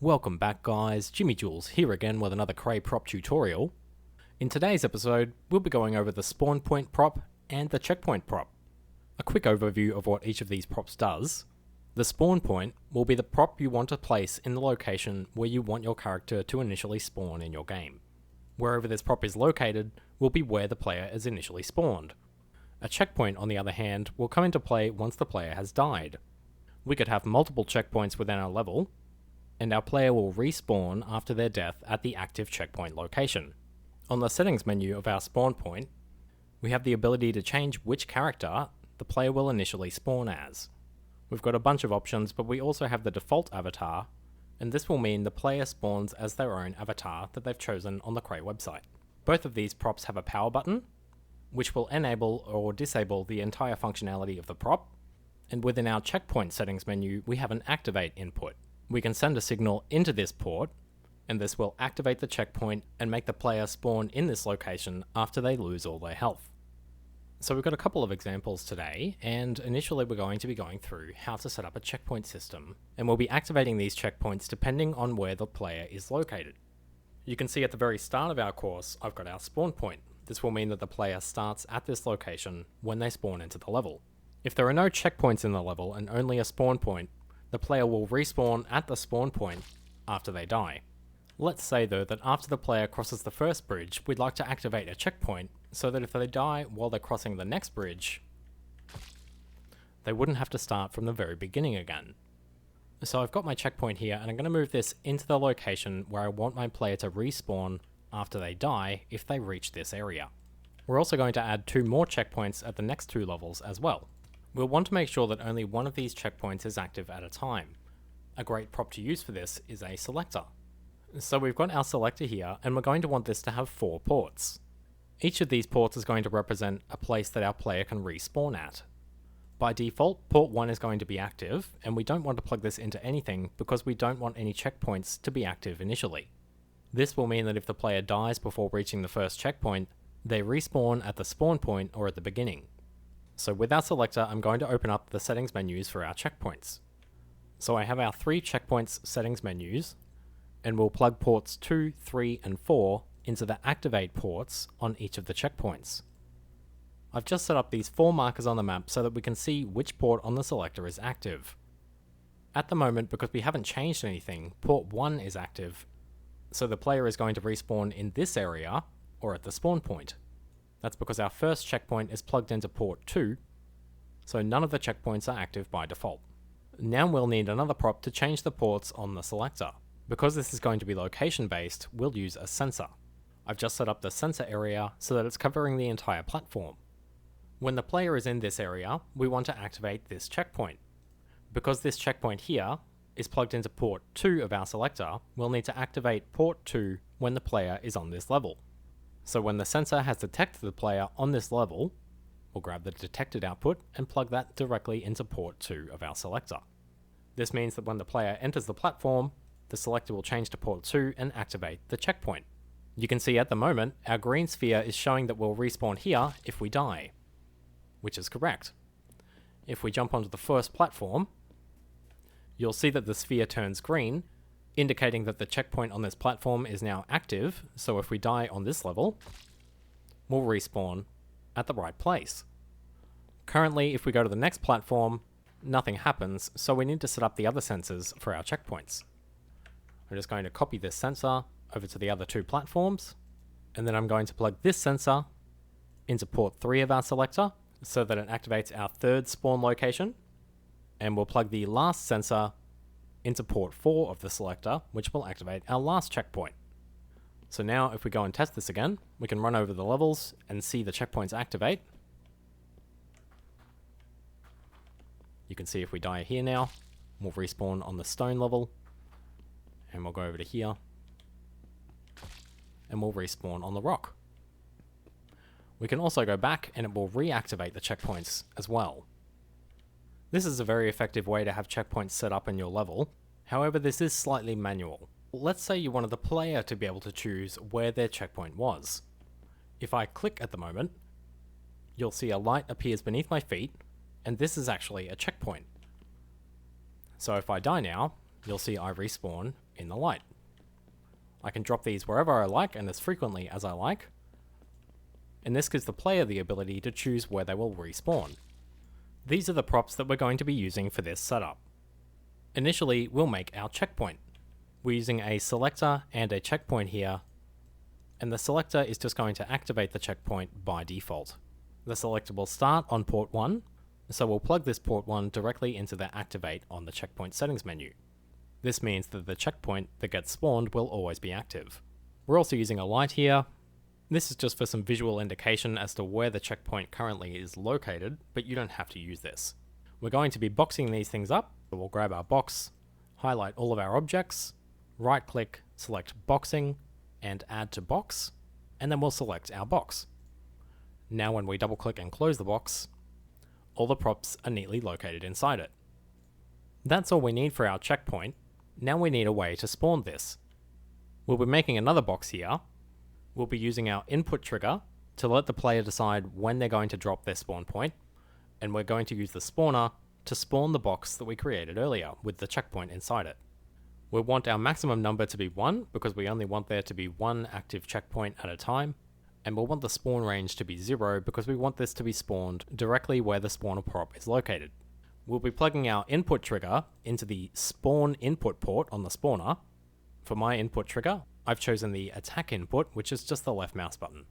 Welcome back guys, Jimmy Jules here again with another CREY prop tutorial. In today's episode, we'll be going over the spawn point prop and the checkpoint prop. A quick overview of what each of these props does. The spawn point will be the prop you want to place in the location where you want your character to initially spawn in your game. Wherever this prop is located will be where the player is initially spawned. A checkpoint, on the other hand, will come into play once the player has died. We could have multiple checkpoints within our level, and our player will respawn after their death at the active checkpoint location. On the settings menu of our spawn point, we have the ability to change which character the player will initially spawn as. We've got a bunch of options, but we also have the default avatar, and this will mean the player spawns as their own avatar that they've chosen on the CREY website. Both of these props have a power button, which will enable or disable the entire functionality of the prop, and within our checkpoint settings menu we have an activate input. We can send a signal into this port, and this will activate the checkpoint and make the player spawn in this location after they lose all their health. So we've got a couple of examples today, and initially we're going to be going through how to set up a checkpoint system, and we'll be activating these checkpoints depending on where the player is located. You can see at the very start of our course, I've got our spawn point. This will mean that the player starts at this location when they spawn into the level. If there are no checkpoints in the level and only a spawn point, the player will respawn at the spawn point after they die. Let's say though that after the player crosses the first bridge, we'd like to activate a checkpoint so that if they die while they're crossing the next bridge, they wouldn't have to start from the very beginning again. So I've got my checkpoint here, and I'm going to move this into the location where I want my player to respawn after they die if they reach this area. We're also going to add 2 more checkpoints at the next 2 levels as well. We'll want to make sure that only one of these checkpoints is active at a time. A great prop to use for this is a selector. So we've got our selector here, and we're going to want this to have 4 ports. Each of these ports is going to represent a place that our player can respawn at. By default, port 1 is going to be active, and we don't want to plug this into anything because we don't want any checkpoints to be active initially. This will mean that if the player dies before reaching the first checkpoint, they respawn at the spawn point or at the beginning. So with our selector, I'm going to open up the settings menus for our checkpoints. So I have our 3 checkpoints settings menus, and we'll plug ports 2, 3, and 4 into the activate ports on each of the checkpoints. I've just set up these 4 markers on the map so that we can see which port on the selector is active. At the moment, because we haven't changed anything, port 1 is active, so the player is going to respawn in this area or at the spawn point. That's because our first checkpoint is plugged into port 2, so none of the checkpoints are active by default. Now we'll need another prop to change the ports on the selector. Because this is going to be location based, we'll use a sensor. I've just set up the sensor area so that it's covering the entire platform. When the player is in this area, we want to activate this checkpoint. Because this checkpoint here is plugged into port 2 of our selector, we'll need to activate port 2 when the player is on this level. So when the sensor has detected the player on this level, we'll grab the detected output and plug that directly into port 2 of our selector. This means that when the player enters the platform, the selector will change to port 2 and activate the checkpoint. You can see at the moment, our green sphere is showing that we'll respawn here if we die, which is correct. If we jump onto the first platform, you'll see that the sphere turns green, indicating that the checkpoint on this platform is now active, so if we die on this level, we'll respawn at the right place. Currently, if we go to the next platform, nothing happens, so we need to set up the other sensors for our checkpoints. I'm just going to copy this sensor over to the other 2 platforms, and then I'm going to plug this sensor into port 3 of our selector so that it activates our 3rd spawn location, and we'll plug the last sensor into port 4 of the selector, which will activate our last checkpoint. So now if we go and test this again, we can run over the levels and see the checkpoints activate. You can see if we die here now, we'll respawn on the stone level, and we'll go over to here, and we'll respawn on the rock. We can also go back and it will reactivate the checkpoints as well. This is a very effective way to have checkpoints set up in your level. However, this is slightly manual. Let's say you wanted the player to be able to choose where their checkpoint was. If I click at the moment, you'll see a light appears beneath my feet, and this is actually a checkpoint. So if I die now, you'll see I respawn in the light. I can drop these wherever I like and as frequently as I like, and this gives the player the ability to choose where they will respawn. These are the props that we're going to be using for this setup. Initially, we'll make our checkpoint. We're using a selector and a checkpoint here, and the selector is just going to activate the checkpoint by default. The selector will start on port 1, so we'll plug this port 1 directly into the activate on the checkpoint settings menu. This means that the checkpoint that gets spawned will always be active. We're also using a light here. This is just for some visual indication as to where the checkpoint currently is located, but you don't have to use this. We're going to be boxing these things up, so we'll grab our box, highlight all of our objects, right click, select boxing, and add to box, and then we'll select our box. Now when we double click and close the box, all the props are neatly located inside it. That's all we need for our checkpoint. Now we need a way to spawn this. We'll be making another box here. We'll be using our input trigger to let the player decide when they're going to drop their spawn point, and we're going to use the spawner to spawn the box that we created earlier with the checkpoint inside it. We'll want our maximum number to be 1 because we only want there to be one active checkpoint at a time, and we'll want the spawn range to be 0 because we want this to be spawned directly where the spawner prop is located. We'll be plugging our input trigger into the spawn input port on the spawner. For my input trigger, I've chosen the attack input, which is just the left mouse button.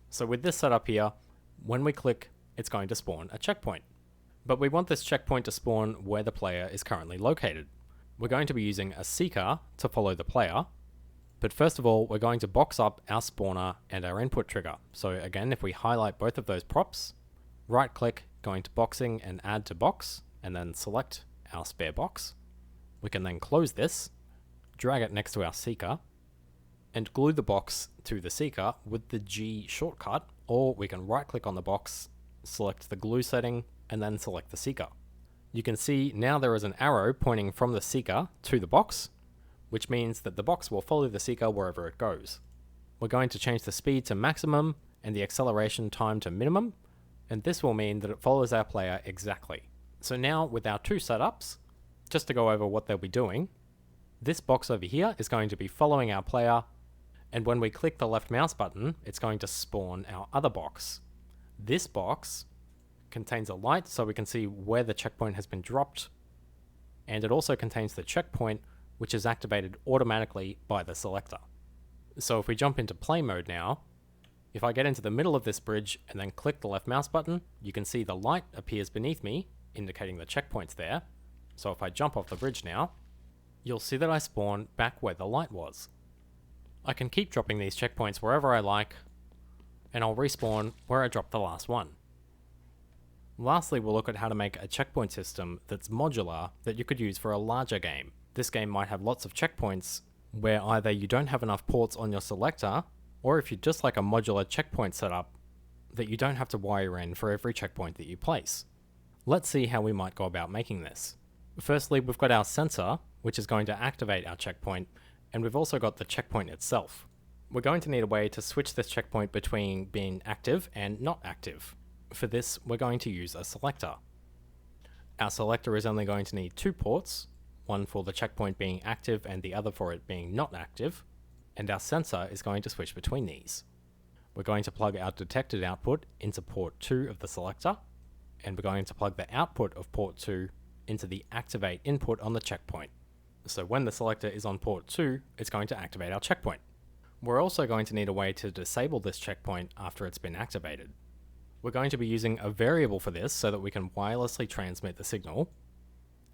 So with this setup here, when we click, it's going to spawn a checkpoint. But we want this checkpoint to spawn where the player is currently located. We're going to be using a seeker to follow the player. But first of all, we're going to box up our spawner and our input trigger. So again, if we highlight both of those props, right click, going to boxing and add to box, and then select our spare box. We can then close this, drag it next to our seeker, and glue the box to the seeker with the G shortcut, or we can right click on the box, select the glue setting, and then select the seeker. You can see now there is an arrow pointing from the seeker to the box, which means that the box will follow the seeker wherever it goes. We're going to change the speed to maximum and the acceleration time to minimum, and this will mean that it follows our player exactly. So now with our two setups, just to go over what they'll be doing, this box over here is going to be following our player, and when we click the left mouse button, it's going to spawn our other box. This box contains a light so we can see where the checkpoint has been dropped, and it also contains the checkpoint, which is activated automatically by the selector. So if we jump into play mode now, if I get into the middle of this bridge and then click the left mouse button, you can see the light appears beneath me, indicating the checkpoint's there. So if I jump off the bridge now, you'll see that I spawn back where the light was. I can keep dropping these checkpoints wherever I like, and I'll respawn where I dropped the last one. Lastly, we'll look at how to make a checkpoint system that's modular that you could use for a larger game. This game might have lots of checkpoints where either you don't have enough ports on your selector, or if you just like a modular checkpoint setup that you don't have to wire in for every checkpoint that you place. Let's see how we might go about making this. Firstly, we've got our sensor, which is going to activate our checkpoint, and we've also got the checkpoint itself. We're going to need a way to switch this checkpoint between being active and not active. For this, we're going to use a selector. Our selector is only going to need 2 ports, one for the checkpoint being active and the other for it being not active, and our sensor is going to switch between these. We're going to plug our detected output into port 2 of the selector, and we're going to plug the output of port 2 into the activate input on the checkpoint. So when the selector is on port 2, it's going to activate our checkpoint. We're also going to need a way to disable this checkpoint after it's been activated. We're going to be using a variable for this so that we can wirelessly transmit the signal,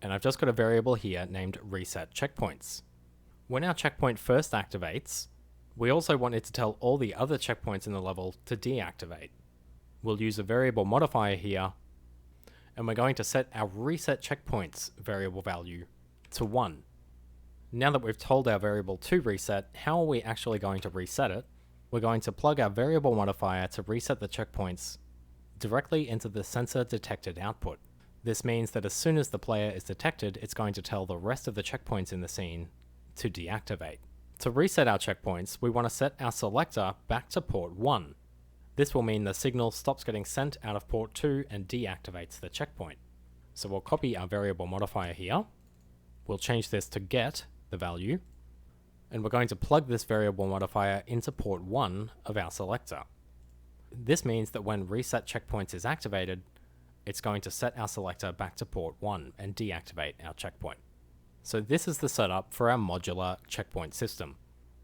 and I've just got a variable here named reset checkpoints. When our checkpoint first activates, we also want it to tell all the other checkpoints in the level to deactivate. We'll use a variable modifier here, and we're going to set our reset checkpoints variable value to 1. Now that we've told our variable to reset, how are we actually going to reset it? We're going to plug our variable modifier to reset the checkpoints directly into the sensor detected output. This means that as soon as the player is detected, it's going to tell the rest of the checkpoints in the scene to deactivate. To reset our checkpoints, we want to set our selector back to port 1. This will mean the signal stops getting sent out of port 2 and deactivates the checkpoint. So we'll copy our variable modifier here. We'll change this to get the value, and we're going to plug this variable modifier into port 1 of our selector. This means that when reset checkpoints is activated, it's going to set our selector back to port 1 and deactivate our checkpoint. So this is the setup for our modular checkpoint system.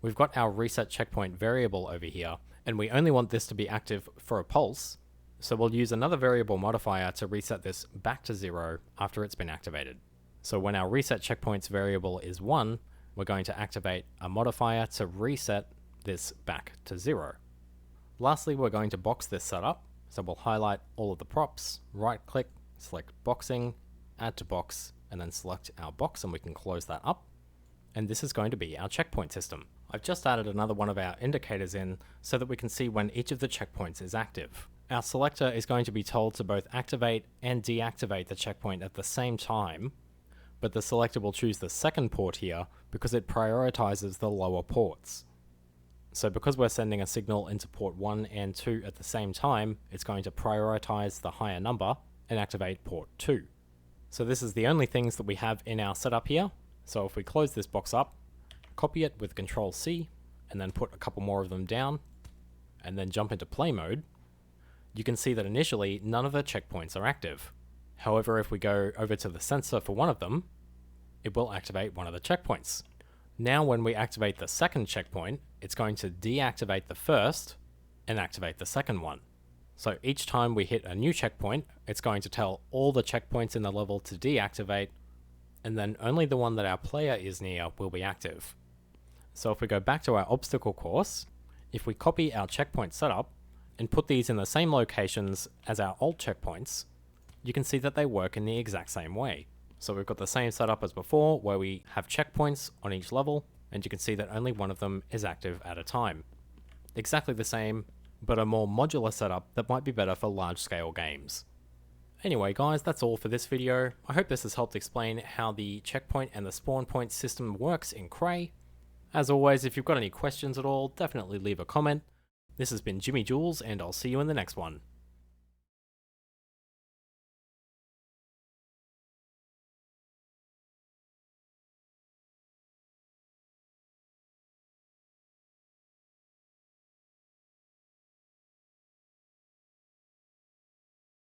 We've got our reset checkpoint variable over here, and we only want this to be active for a pulse, so we'll use another variable modifier to reset this back to 0 after it's been activated. So when our reset checkpoints variable is 1, we're going to activate a modifier to reset this back to 0. Lastly, we're going to box this setup, so we'll highlight all of the props, right click, select boxing, add to box, and then select our box and we can close that up. And this is going to be our checkpoint system. I've just added another one of our indicators in so that we can see when each of the checkpoints is active. Our selector is going to be told to both activate and deactivate the checkpoint at the same time, but the selector will choose the second port here because it prioritizes the lower ports. So because we're sending a signal into port 1 and 2 at the same time, it's going to prioritize the higher number and activate port 2. So this is the only things that we have in our setup here. So if we close this box up, copy it with Control-C, and then put a couple more of them down, and then jump into play mode, you can see that initially none of the checkpoints are active. However, if we go over to the sensor for one of them, it will activate one of the checkpoints. Now when we activate the second checkpoint, it's going to deactivate the first and activate the second one. So each time we hit a new checkpoint, it's going to tell all the checkpoints in the level to deactivate, and then only the one that our player is near will be active. So if we go back to our obstacle course, if we copy our checkpoint setup and put these in the same locations as our old checkpoints, you can see that they work in the exact same way. So we've got the same setup as before, where we have checkpoints on each level, and you can see that only one of them is active at a time. Exactly the same, but a more modular setup that might be better for large-scale games. Anyway guys, that's all for this video. I hope this has helped explain how the checkpoint and the spawn point system works in CREY. As always, if you've got any questions at all, definitely leave a comment. This has been Jimmy Jules, and I'll see you in the next one.